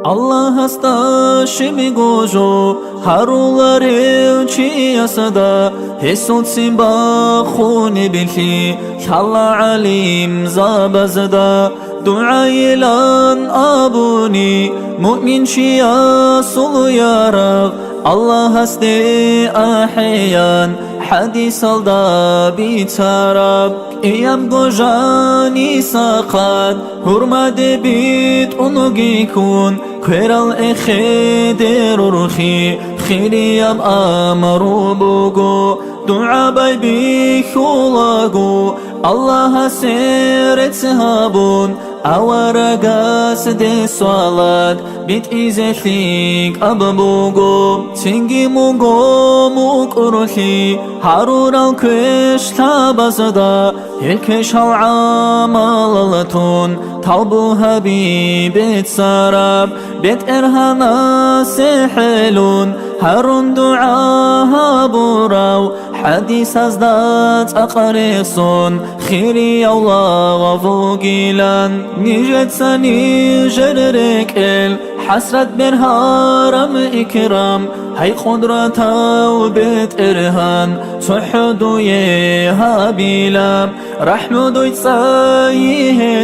Allah hasta shimi gojo harulare chi asada hesut simba khuni binti Allah alim zabazada dua ilan abuni mu'min shia sulu ya rab Allah haste ahyan حديث الدا بيتارب ايام گوجاني ساقات هرمد بيت اونوگي كون كيرال اخيدر روخي خيريام امرو بوغو دعا باي بيخولاغو الله سيرت هابون Avaragas de soalat bit izelik ababugo tingi mugo mukurhi harural kış tabazada hilkeş amalatun taubu habibet sarab bet erhana sehelun harun duaha burav حديث أزداد أقريصون خيري الله وفوقيلان نيجت سني جررك حسرت برهارم إكرام هاي قدرة وبيت إرهان صحدو يهابيلام رحمدو يتسايهجو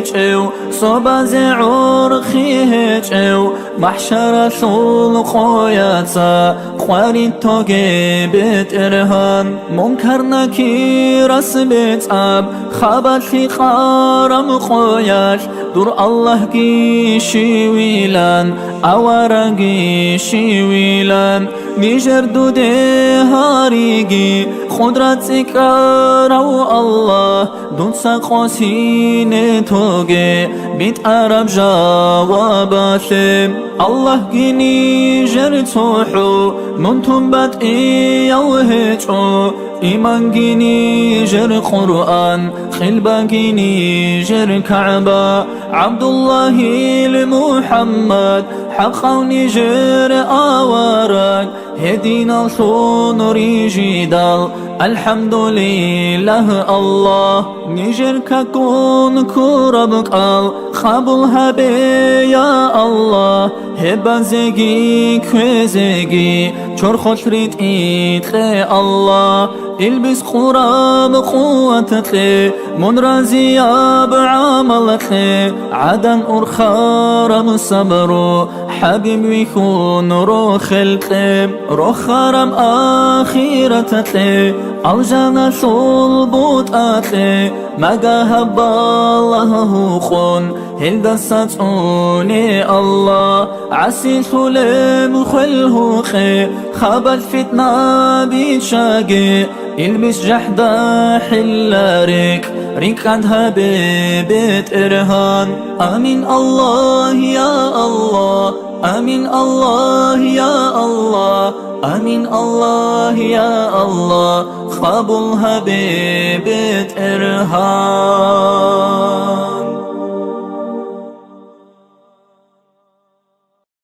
صوبا زعور خيهجو محشر ثول قوياتا قواري توغي بيت إرهان منكر نكيرس بيت أب خابت في قارم قوياش دور الله كيشي ويلان أورانجي شيويلان نيجر دودي هاريجي خدرت إكرارو الله دون ساقوسين توغي بيت عرب جواباثم الله جيني جرتوحو منتم بات إيوهجو إيمان جيني جر قرآن خلبا جيني جر كعبة عبد الله لمحمد حقا نجر آوارك هدينا الصون رجدال الحمد لله الله نجر ككون كربك خابل هبي يا الله هبا زيجي كوزيجي چور خوش ريت إيتخي الله البس قرام قوتك من رازيا بعملك عدن أرخارم صبرو حبيب ويكون روخ الكلب روخارم آخيرتك الجنة صلبوت أتلي مجا هب الله خون هل دستوني الله عسي سلم خله خي خبت فتنة بيتشاقي البس جحدة حلارك ريك عندها ببيت إرهان آمين الله يا الله آمين الله يا الله آمين الله يا الله خابلها ببيت إرهان.